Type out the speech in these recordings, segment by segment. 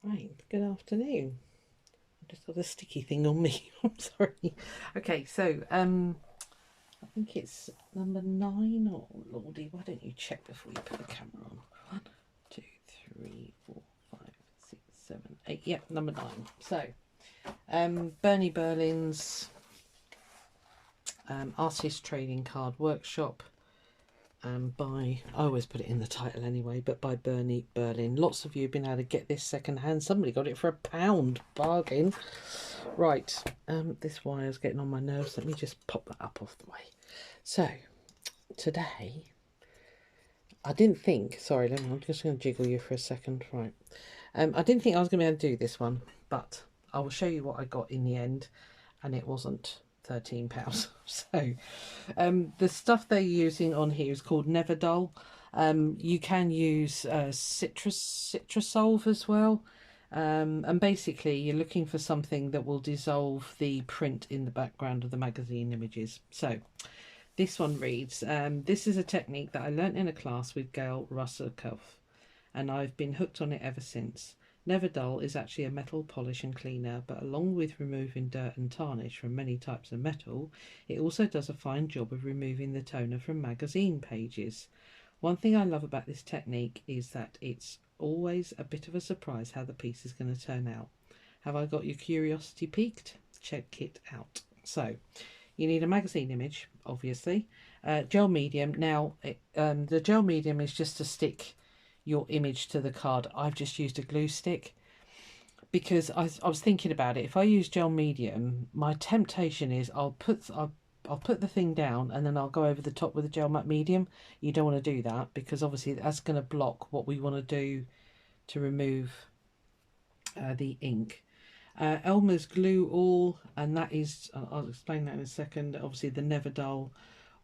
Right, good afternoon. I've just got a sticky thing on me. I'm sorry. Okay, so I think it's number 9. Oh lordy, why don't you check before you put the camera on? 1, 2, 3, 4, 5, 6, 7, 8. Yep, number 9. So Bernie Berlin's Artist Trading Card Workshop. By, I always put it in the title anyway, but by Bernie Berlin. Lots of you have been able to get this second hand. Somebody got it for £1. Bargain. Right, this wire's getting on my nerves. Let me just pop that up off the way. So, today, I didn't think, sorry, I'm just going to jiggle you for a second. Right, I didn't think I was going to be able to do this one, but I will show you what I got in the end, and it wasn't £13. So the stuff they're using on here is called Never Dull. You can use Citrusolve as well. And basically you're looking for something that will dissolve the print in the background of the magazine images. So this one reads, this is a technique that I learnt in a class with Gail Russakoff, and I've been hooked on it ever since. Never Dull is actually a metal polish and cleaner, but along with removing dirt and tarnish from many types of metal, it also does a fine job of removing the toner from magazine pages. One thing I love about this technique is that it's always a bit of a surprise how the piece is going to turn out. Have I got your curiosity piqued? Check it out. So, you need a magazine image, obviously. Gel medium. Now, the gel medium is just to stick your image to the card. I've just used a glue stick because I was thinking about it. If I use gel medium, my temptation is I'll put the thing down and then I'll go over the top with the gel matte medium. You don't want to do that because obviously that's going to block what we want to do to remove the ink. Elmer's Glue All, and that is, I'll explain that in a second. Obviously the Never Dull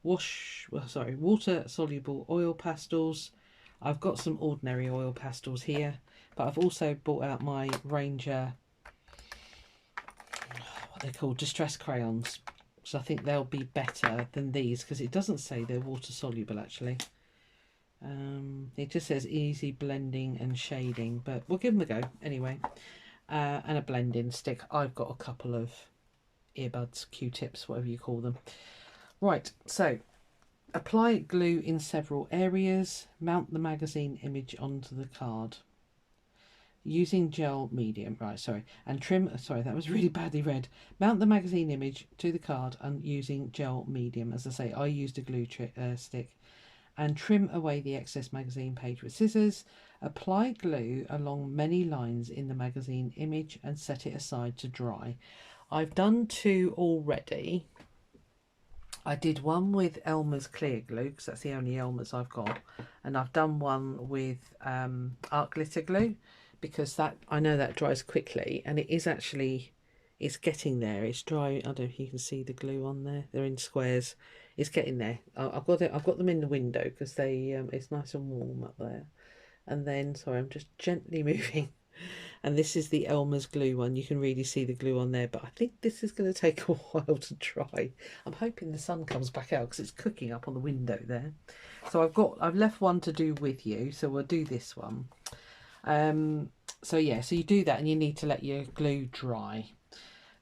water soluble oil pastels. I've got some ordinary oil pastels here, but I've also brought out my Ranger, what they're called, distress crayons. So I think they'll be better than these because it doesn't say they're water soluble actually. It just says easy blending and shading, but we'll give them a go anyway. And a blending stick. I've got a couple of earbuds, Q-tips, whatever you call them. Right, so apply glue in several areas. Mount the magazine image onto the card using gel medium. Right, sorry. And trim, sorry, that was really badly read. Mount the magazine image to the card and using gel medium. As I say, I used a glue stick. And trim away the excess magazine page with scissors. Apply glue along many lines in the magazine image and set it aside to dry. I've done 2 already. I did one with Elmer's clear glue because that's the only Elmer's I've got, and I've done one with art glitter glue because that, I know that dries quickly, and it is actually, it's getting there. It's dry. I don't know if you can see the glue on there. They're in squares. It's getting there. I've got them in the window because they it's nice and warm up there. And then, sorry, I'm just gently moving. And this is the Elmer's glue one. You can really see the glue on there, but I think this is going to take a while to dry. I'm hoping the sun comes back out because it's cooking up on the window there. So I've left one to do with you, so we'll do this one. So yeah, so you do that and you need to let your glue dry.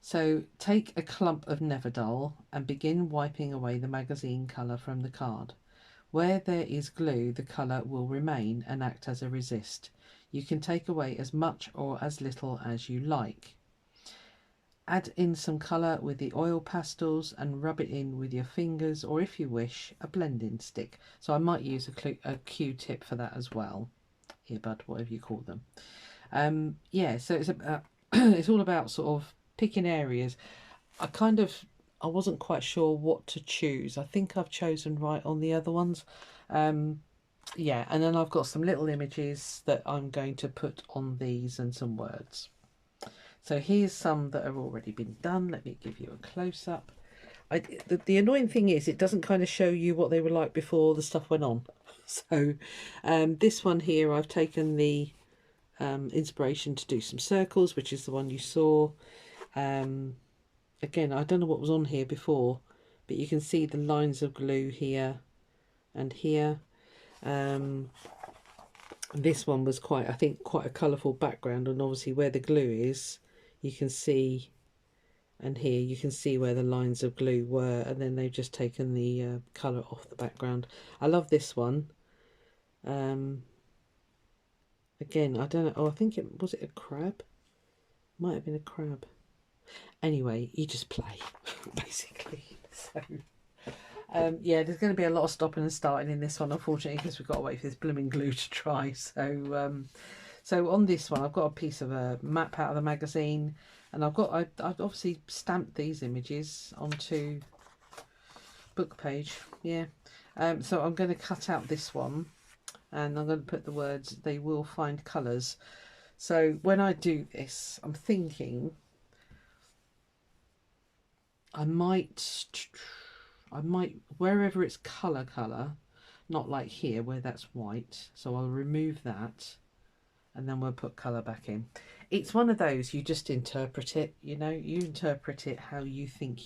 So take a clump of Never Dull and begin wiping away the magazine colour from the card. Where there is glue, the colour will remain and act as a resist. You can take away as much or as little as you like. Add in some colour with the oil pastels and rub it in with your fingers, or if you wish, a blending stick. So I might use a Q-tip for that as well. Earbud, whatever you call them. Yeah, so it's about it's all about sort of picking areas. I wasn't quite sure what to choose. I think I've chosen right on the other ones. Yeah, and then I've got some little images that I'm going to put on these and some words. So here's some that have already been done. Let me give you a close-up. The annoying thing is it doesn't kind of show you what they were like before the stuff went on. So this one here, I've taken the inspiration to do some circles, which is the one you saw. Again, I don't know what was on here before, but you can see the lines of glue here and here. This one was quite, I think, quite a colourful background, and obviously where the glue is, you can see, and here you can see where the lines of glue were, and then they've just taken the colour off the background. I love this one. Again, I don't know, oh, I think it was, it a crab? Might have been a crab. Anyway, you just play, basically. So, yeah, there's going to be a lot of stopping and starting in this one, unfortunately, because we've got to wait for this blooming glue to dry. So, so on this one, I've got a piece of a map out of the magazine, and I've obviously stamped these images onto book page. Yeah. So I'm going to cut out this one, and I'm going to put the words, "They will find colours." So when I do this, I'm thinking I might, wherever it's colour, not like here where that's white. So I'll remove that, and then we'll put colour back in. It's one of those, you just interpret it, you know, you interpret it how you think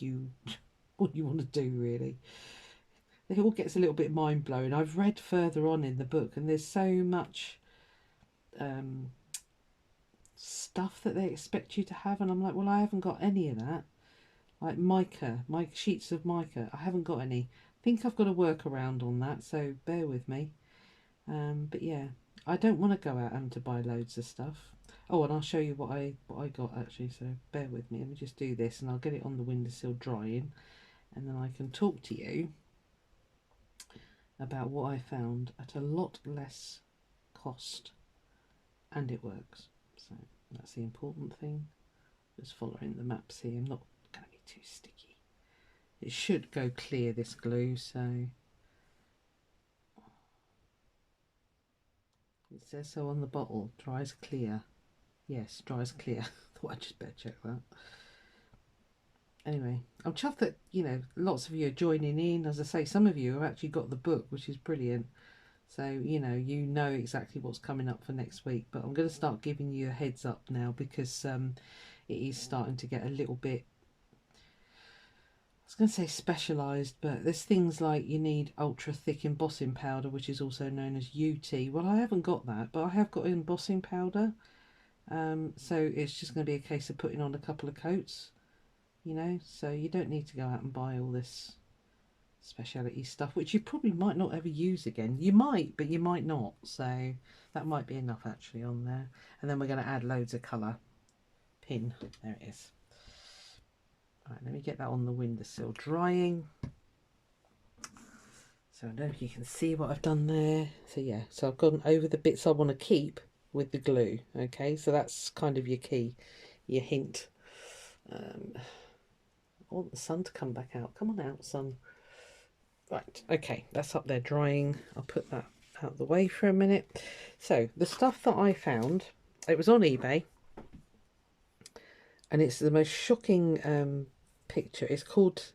what you want to do, really. It all gets a little bit mind-blowing. I've read further on in the book, and there's so much stuff that they expect you to have, and I'm like, well, I haven't got any of that. Like mica, sheets of mica, I haven't got any. I think I've got to work around on that, so bear with me. But yeah, I don't want to go out and to buy loads of stuff. Oh, and I'll show you what I got actually, so bear with me. Let me just do this, and I'll get it on the windowsill drying, and then I can talk to you about what I found at a lot less cost, and it works. So that's the important thing. Just following the maps here. I'm not going to be too sticky. It should go clear, this glue, so it says so on the bottle. Dries clear. Yes, dries clear. Thought I'd just better check that. Anyway, I'm chuffed that, you know, lots of you are joining in. As I say, some of you have actually got the book, which is brilliant. So, you know exactly what's coming up for next week. But I'm going to start giving you a heads up now, because it is starting to get a little bit, I was going to say specialised, but there's things like you need ultra thick embossing powder, which is also known as UT. Well, I haven't got that, but I have got embossing powder. So it's just going to be a case of putting on a couple of coats, you know, so you don't need to go out and buy all this speciality stuff, which you probably might not ever use again. You might, but you might not, so that might be enough actually on there. And then we're going to add loads of colour. Pin, there it is. Right, let me get that on the windowsill drying. So I don't know if you can see what I've done there. So yeah, so I've gone over the bits I want to keep with the glue. Okay, so that's kind of your key, your hint. I want the sun to come back out. Come on out, sun. Right, okay, that's up there drying. I'll put that out of the way for a minute. So the stuff that I found, it was on eBay, and it's the most shocking picture. It's called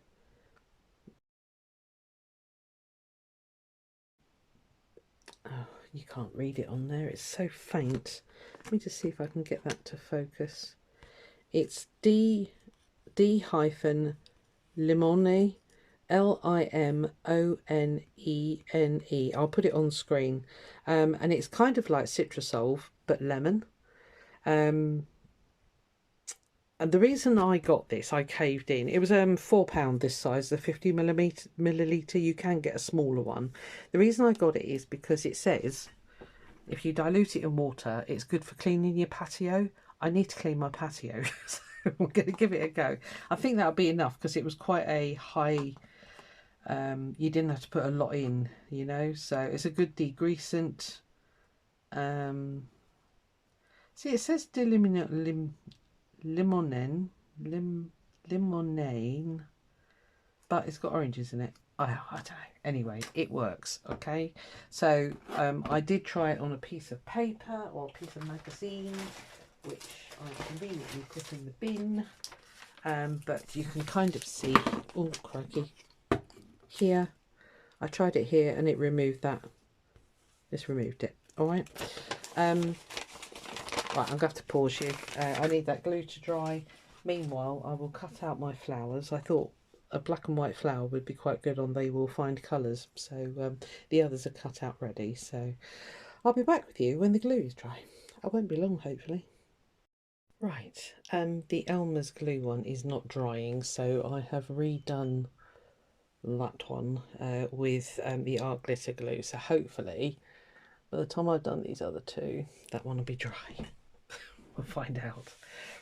you can't read it on there, it's so faint. Let me just see if I can get that to focus. It's D hyphen limone, LIMONENE. I'll put it on screen. And it's kind of like Citrusolve but lemon. And the reason I got this, I caved in. It was £4 this size, the 50 milliliter. You can get a smaller one. The reason I got it is because it says if you dilute it in water, it's good for cleaning your patio. I need to clean my patio, so I'm going to give it a go. I think that'll be enough because it was quite a high. You didn't have to put a lot in, you know. So it's a good degreasant. See, it says limonene, but it's got oranges in it. I don't know. Anyway, it works. Okay, so I did try it on a piece of paper or a piece of magazine, which I conveniently put in the bin. But you can kind of see. Oh, crikey! Here, I tried it here, and it removed that. This removed it. All right. Right, I'm going to have to pause you. I need that glue to dry. Meanwhile, I will cut out my flowers. I thought a black and white flower would be quite good on They Will Find Colours. So the others are cut out ready. So I'll be back with you when the glue is dry. I won't be long, hopefully. Right, the Elmer's glue one is not drying, so I have redone that one with the art glitter glue. So hopefully, by the time I've done these other two, that one will be dry. We'll find out.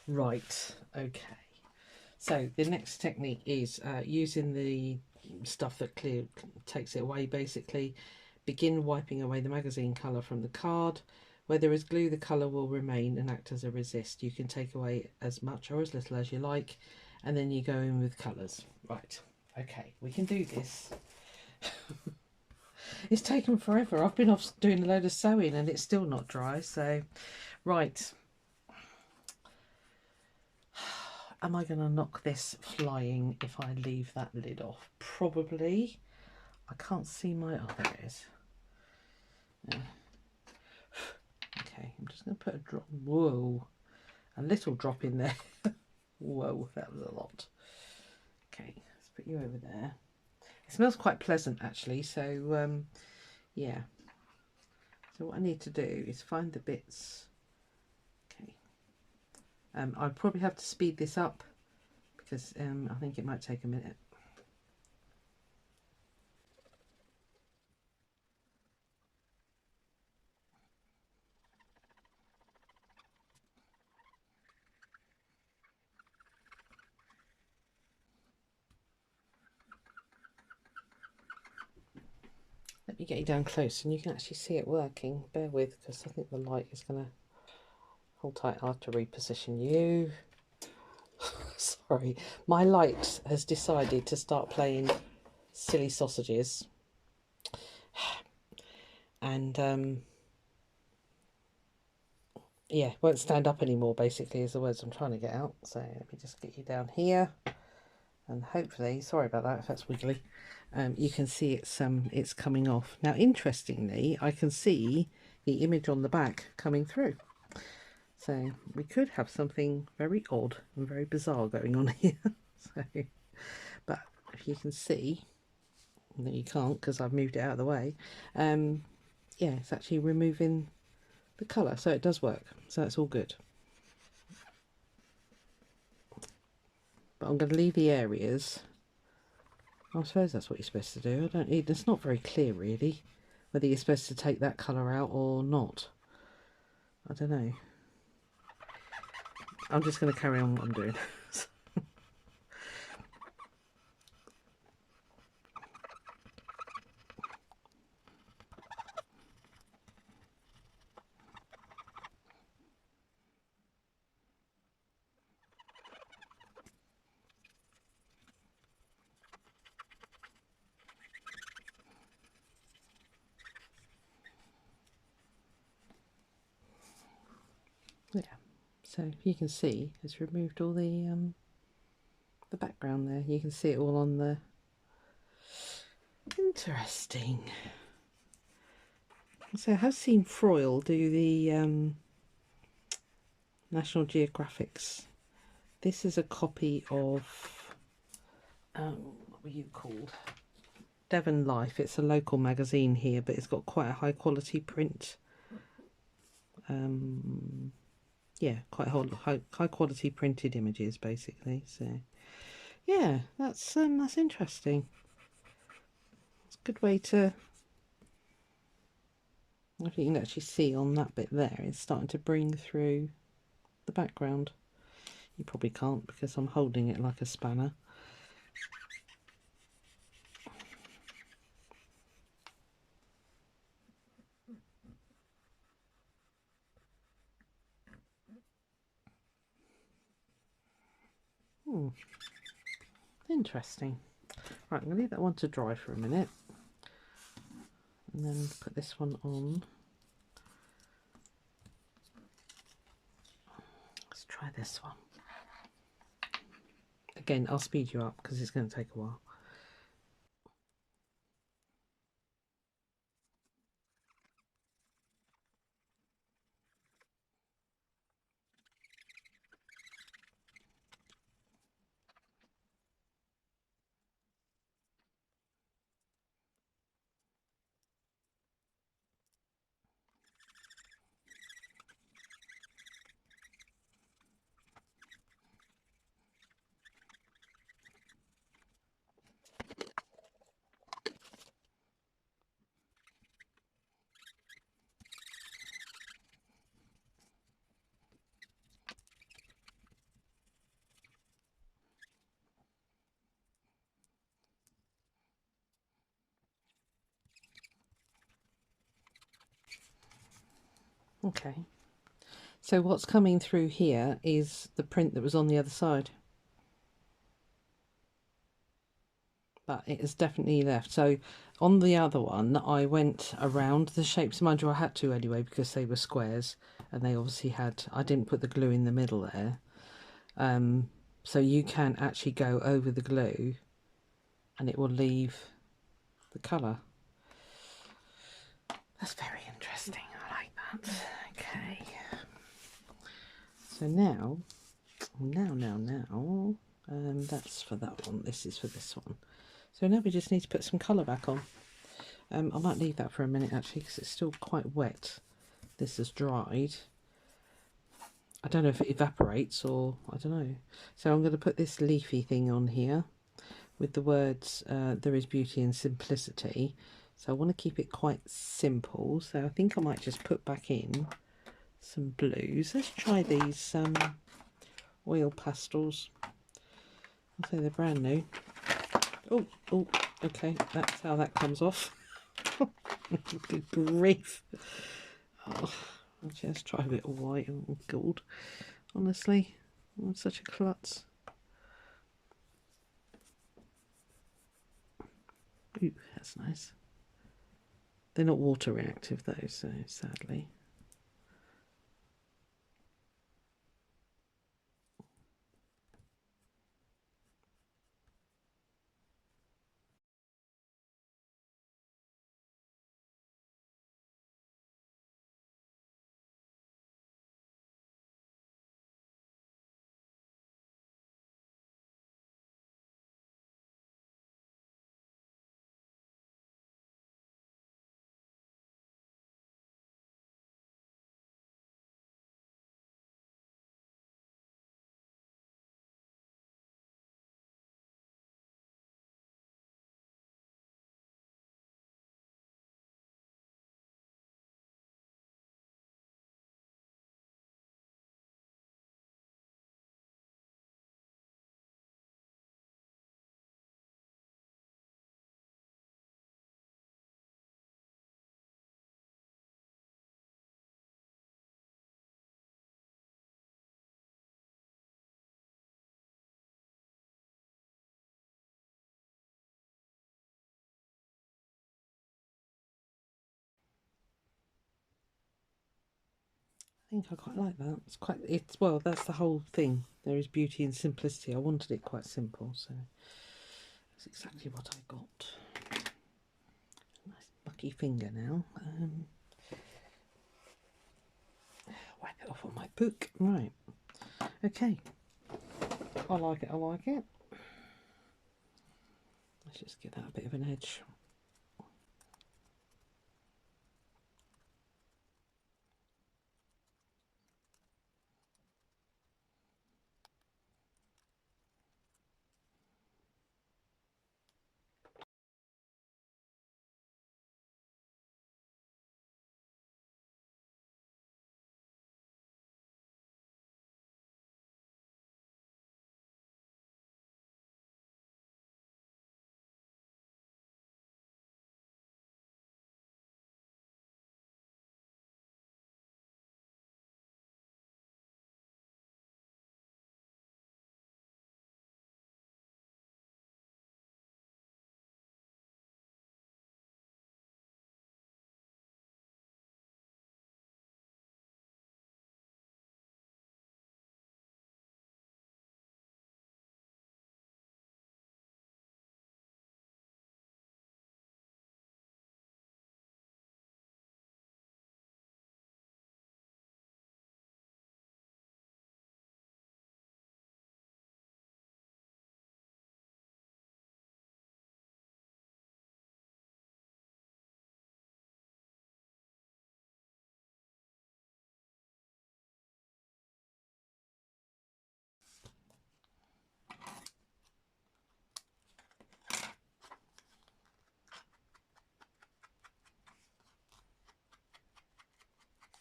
Right, okay. So the next technique is using the stuff that takes it away, basically. Begin wiping away the magazine colour from the card. Where there is glue, the colour will remain and act as a resist. You can take away as much or as little as you like, and then you go in with colours. Right, okay, we can do this. It's taken forever. I've been off doing a load of sewing and it's still not dry, so right. Am I going to knock this flying if I leave that lid off? Probably. I can't see my... Oh, there it is. Yeah. Okay, I'm just going to put a drop... Whoa. A little drop in there. Whoa, that was a lot. Okay, let's put you over there. It smells quite pleasant, actually, so, yeah. So what I need to do is find the bits... Okay. I'll probably have to speed this up because I think it might take a minute. Let me get you down close and you can actually see it working. Bear with, because I think the light is going to... Hold tight, I'll have to reposition you. Sorry, my light has decided to start playing silly sausages. And yeah, won't stand up anymore, basically, is the words I'm trying to get out. So let me just get you down here. And hopefully, sorry about that if that's wiggly, you can see it's coming off. Now, interestingly, I can see the image on the back coming through. So we could have something very odd and very bizarre going on here. So, but if you can see, no, you can't because I've moved it out of the way. Yeah, it's actually removing the colour, so it does work. So that's all good. But I'm going to leave the areas. I suppose that's what you're supposed to do. I don't need. It's not very clear really whether you're supposed to take that colour out or not. I don't know. I'm just going to carry on what I'm doing. Yeah. So you can see it's removed all the background there. You can see it all on the... Interesting. So I have seen Froyle do the National Geographics. This is a copy of what were you called? Devon Life. It's a local magazine here, but it's got quite a high quality print. Yeah, quite high quality printed images basically. So yeah, that's interesting. It's a good way to... I think you can actually see on that bit there, it's starting to bring through the background. You probably can't because I'm holding it like a spanner. Interesting. Right, I'm going to leave that one to dry for a minute. And then put this one on. Let's try this one. Again, I'll speed you up because it's going to take a while. Okay. So what's coming through here is the print that was on the other side. But it has definitely left. So on the other one, I went around the shapes. Mind you, I had to anyway because they were squares and they obviously had, I didn't put the glue in the middle there. So you can actually go over the glue and it will leave the colour. That's very interesting. I like that. Okay. So now, that's for that one. This is for this one. So now we just need to put some colour back on. I might leave that for a minute actually because it's still quite wet. This has dried. I don't know if it evaporates or I don't know. So I'm going to put this leafy thing on here with the words there is beauty in simplicity. So I want to keep it quite simple. So I think I might just put back in some blues. Let's try these oil pastels. I'll say they're brand new. Oh, okay, that's how that comes off. Good grief. Oh, actually, let's try a bit of white and gold. Honestly, I'm such a klutz. Ooh, that's nice. They're not water reactive though, so sadly. I think I quite like that. It's well, that's the whole thing. There is beauty in simplicity. I wanted it quite simple, so that's exactly what I got. Nice mucky finger now. Wipe it off on my book. Right. Okay. I like it. I like it. Let's just give that a bit of an edge.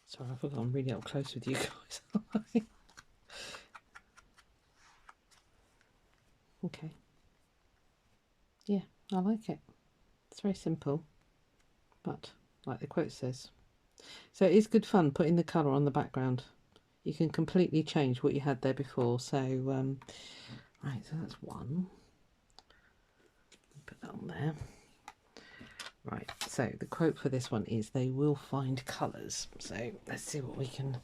Sorry, I forgot I'm really up close with you guys. Okay. Yeah, I like it. It's very simple, but like the quote says, So it is good fun putting the colour on the background. You can completely change what you had there before. So, right, so that's one. Put that on there. Right, so the quote for this one is, "They will find colours." So let's see what we can...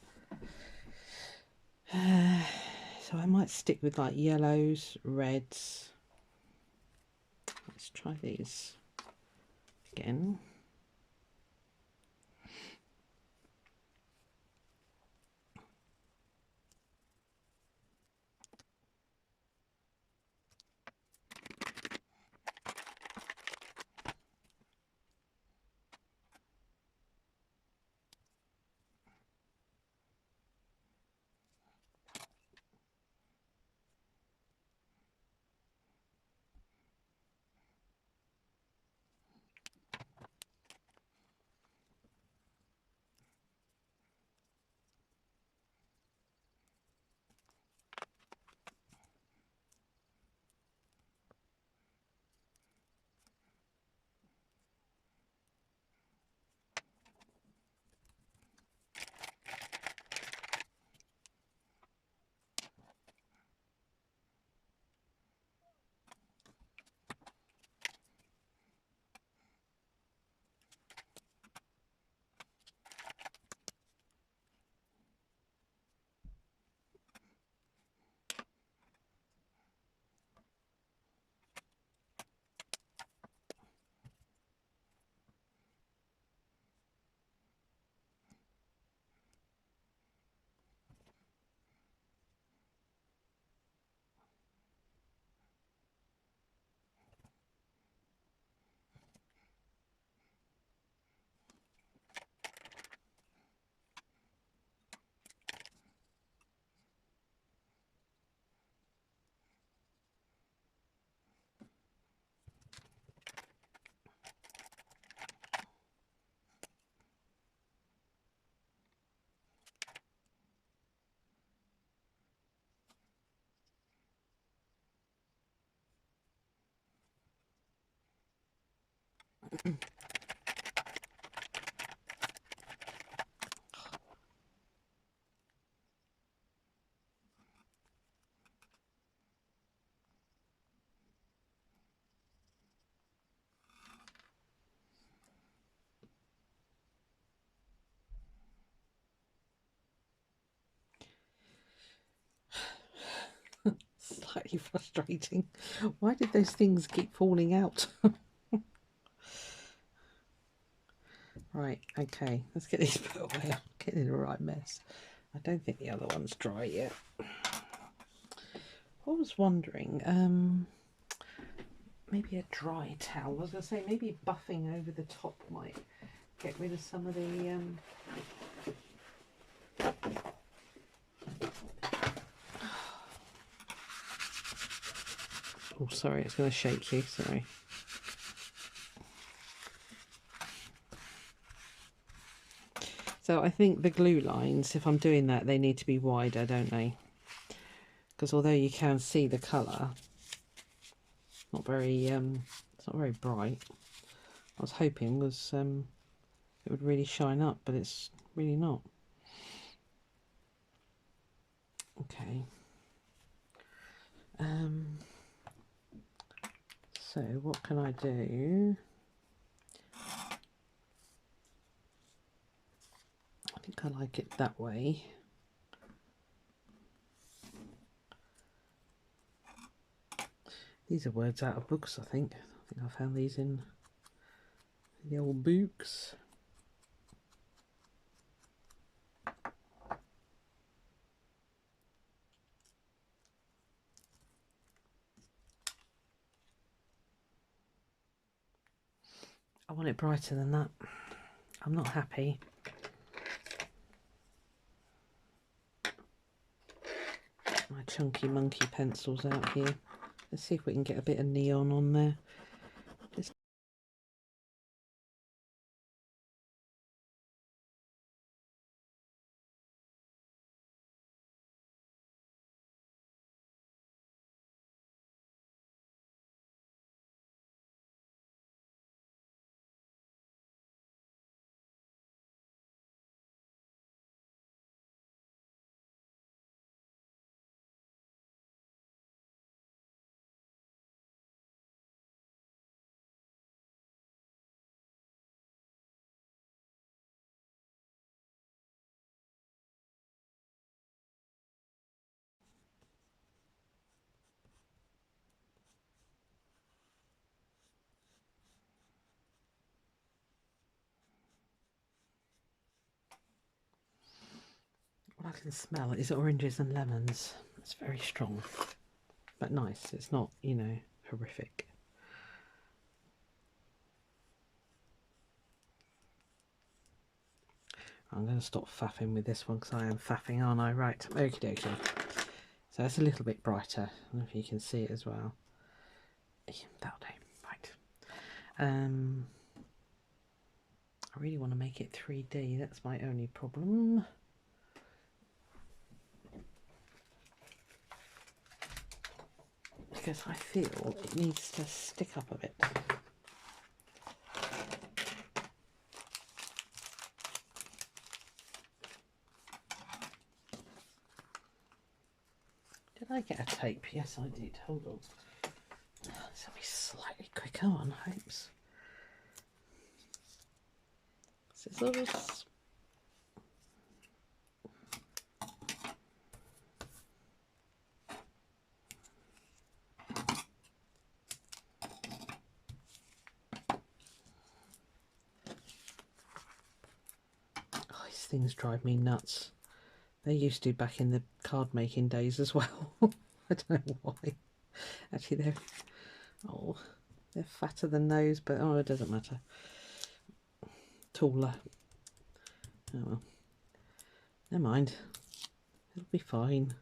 so I might stick with like yellows, reds. Let's try these again. Slightly frustrating. Why did those things keep falling out? Right, okay, let's get these put away. I'm getting in a right mess. I don't think the other one's dry yet. I was wondering, maybe a dry towel. I was going to say maybe buffing over the top might get rid of some of the... Oh, sorry, it's going to shake you, sorry. So I think the glue lines, if I'm doing that, they need to be wider, don't they? Because although you can see the colour, not very, it's not very bright. I was hoping was it would really shine up, but it's really not. Okay. So what can I do? I think I like it that way. These are words out of books, I think. I found these in the old books. I want it brighter than that. I'm not happy. My chunky monkey pencils out here. Let's see if we can get a bit of neon on there. can smell it. It's oranges and lemons. It's very strong, but nice. It's not, you know, horrific. I'm going to stop faffing with this one because I am faffing, aren't I? Right, okie dokie. So it's a little bit brighter. I don't know if you can see it as well. That'll do. Right. I really want to make it 3D. That's my only problem. Because I feel it needs to stick up a bit. Did I get a tape? Yes, I did. Hold on. This will be slightly quicker on hopes. Scissors. Oh, these things drive me nuts. They used to back in the card making days as well. I don't know why. Actually, they're fatter than those, but oh, it doesn't matter. Taller. Oh well. Never mind. It'll be fine.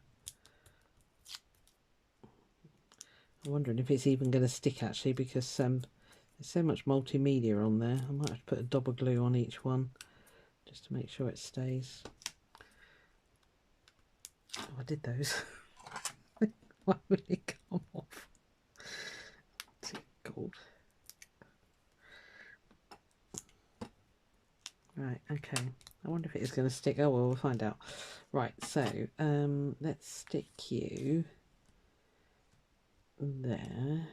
I'm wondering if it's even going to stick actually, because there's so much multimedia on there. I might have to put a dab of glue on each one just to make sure it stays. Oh, I did those. Why would it come off? What's it called? Right, okay. I wonder if it is going to stick. Oh well, we'll find out. Right, so let's stick you there.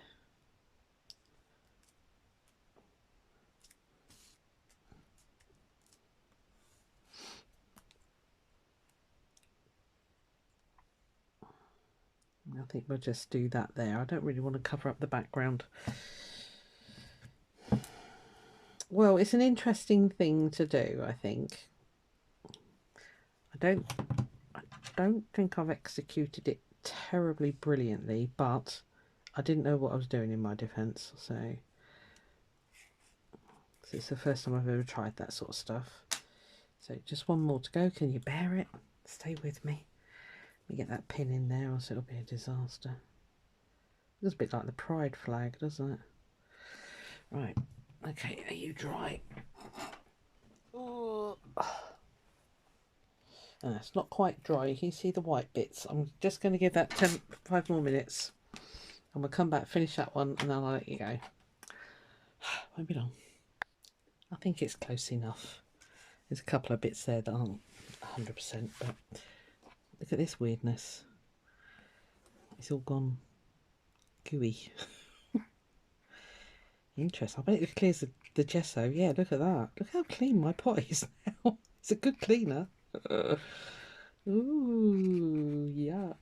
I think we'll just do that there. I don't really want to cover up the background. Well, it's an interesting thing to do, I think. I don't think I've executed it terribly brilliantly, but I didn't know what I was doing in my defence, so it's the first time I've ever tried that sort of stuff. So just one more to go. Can you bear it? Stay with me. Let me get that pin in there, or else it'll be a disaster. It looks a bit like the pride flag, doesn't it? Right. Okay, are you dry? Oh. It's not quite dry. You can see the white bits. I'm just going to give that 5 more minutes, and we'll come back, finish that one, and then I'll let you go. Won't be long. I think it's close enough. There's a couple of bits there that aren't 100%, but look at this weirdness. It's all gone gooey. Interesting. I bet it clears the gesso. Yeah, look at that. Look how clean my pot is now. It's a good cleaner. Ooh, yuck.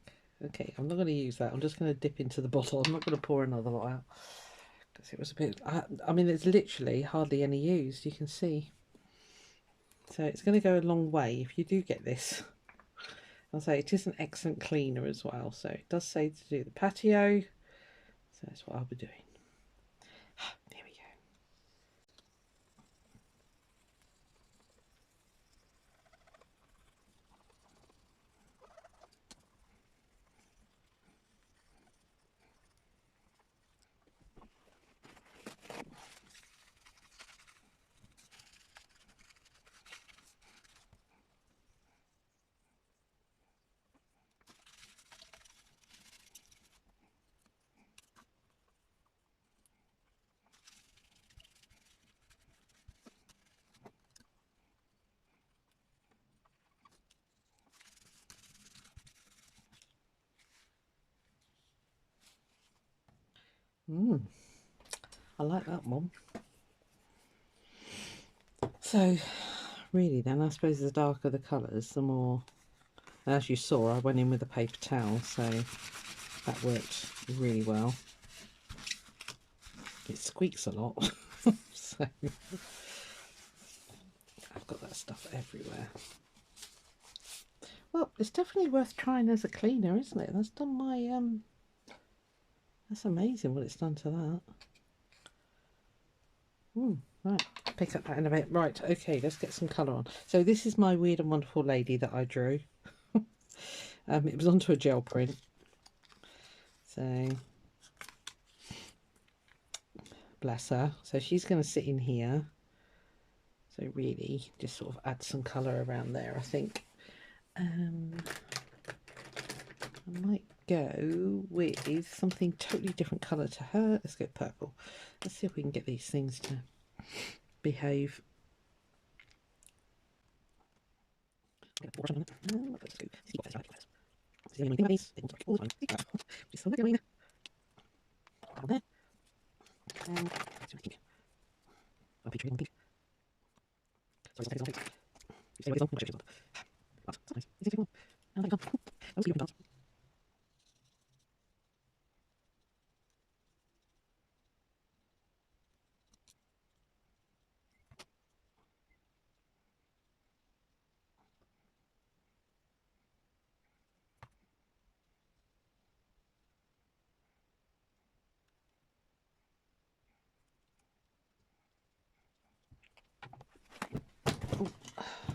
Okay, I'm not going to use that. I'm just going to dip into the bottle. I'm not going to pour another lot out, because it was a bit... I mean, it's literally hardly any used, you can see. So it's going to go a long way if you do get this. I'll say it is an excellent cleaner as well. So it does say to do the patio. So that's what I'll be doing. There we go. I like that one. So really then, I suppose the darker the colours, the more... As you saw, I went in with a paper towel, so that worked really well. It squeaks a lot. So I've got that stuff everywhere. Well, it's definitely worth trying as a cleaner, isn't it? That's done my that's amazing what it's done to that. Right, pick up that in a bit. Right, okay, let's get some colour on. So this is my Weird and Wonderful lady that I drew. It was onto a gel print. So bless her. So she's going to sit in here. So really just sort of add some colour around there, I think. I might go with something totally different colour to her. Let's go purple. Let's see if we can get these things to behave.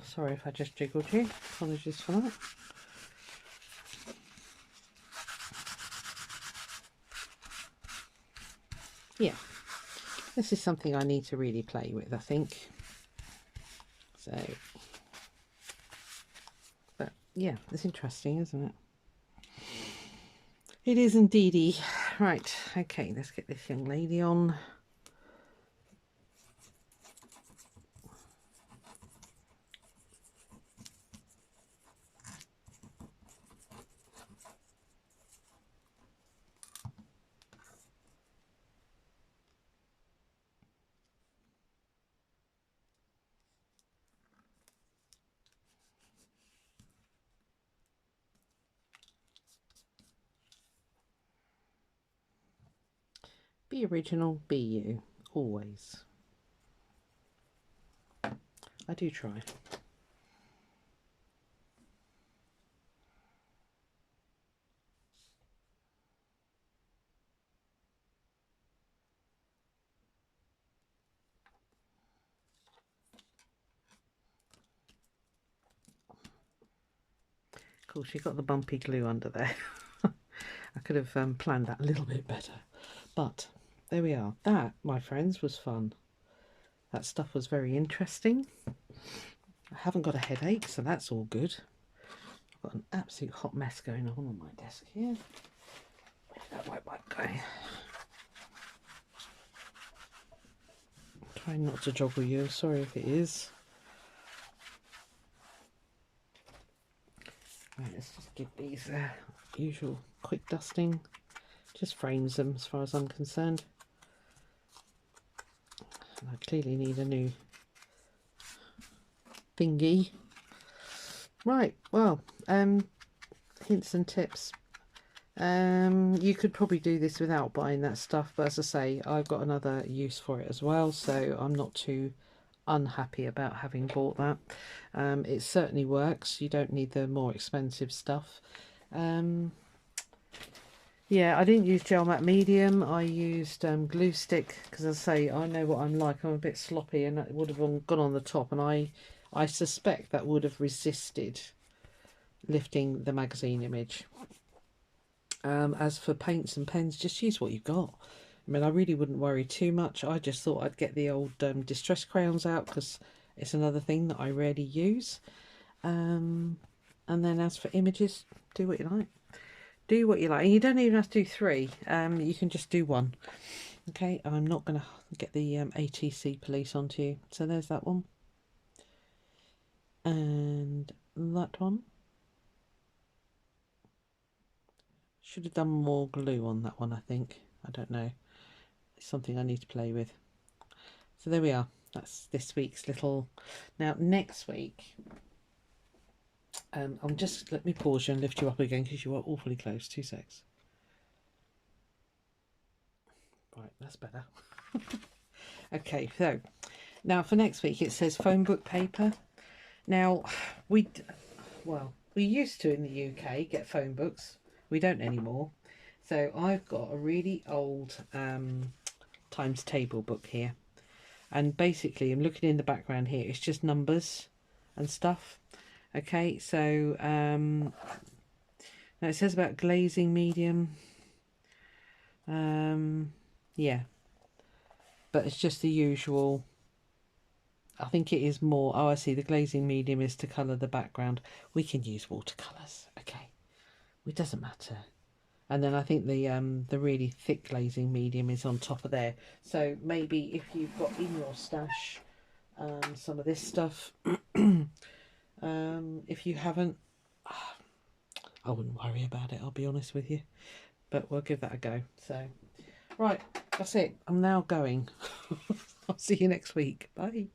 Sorry if I just jiggled you. Apologies for that. Yeah, this is something I need to really play with, I think. So, but yeah, it's interesting, isn't it? It is indeedy. Right, okay, let's get this young lady on. Be original, be you, always. I do try. Of course, you've got the bumpy glue under there. I could have planned that a little bit better. But there we are. That, my friends, was fun. That stuff was very interesting. I haven't got a headache, so that's all good. I've got an absolute hot mess going on my desk here. Where's that white wipe going? Trying not to joggle you. Sorry if it is. Right, let's just give these usual quick dusting. Just frames them as far as I'm concerned. And I clearly need a new thingy. Right, well, hints and tips. You could probably do this without buying that stuff, but as I say, I've got another use for it as well, so I'm not too unhappy about having bought that. It certainly works. You don't need the more expensive stuff. Yeah, I didn't use gel matte medium. I used glue stick because, as I say, I know what I'm like. I'm a bit sloppy, and that would have gone on the top, and I suspect that would have resisted lifting the magazine image. As for paints and pens, just use what you've got. I mean, I really wouldn't worry too much. I just thought I'd get the old distress crayons out because it's another thing that I rarely use. And then as for images, do what you like. Do what you like. And you don't even have to do 3. You can just do 1. Okay, I'm not going to get the ATC police onto you. So there's that one. And that one. Should have done more glue on that one, I think. I don't know. It's something I need to play with. So there we are. That's this week's little... Now, next week... I'll just... Let me pause you and lift you up again because you are awfully close. 2 secs. Right, that's better. Okay, so... Now, for next week, it says phone book paper. Now, well... we used to in the UK get phone books. We don't anymore. So I've got a really old times table book here. And basically I'm looking in the background here. It's just numbers and stuff. Okay, so now it says about glazing medium. Yeah. But it's just the usual. I think it is more. Oh, I see. The glazing medium is to colour the background. We can use watercolours. Okay, it doesn't matter. And then I think the really thick glazing medium is on top of there. So maybe if you've got in your stash some of this stuff, if you haven't, I wouldn't worry about it. I'll be honest with you, but we'll give that a go. So, right, that's it. I'm now going. I'll see you next week. Bye.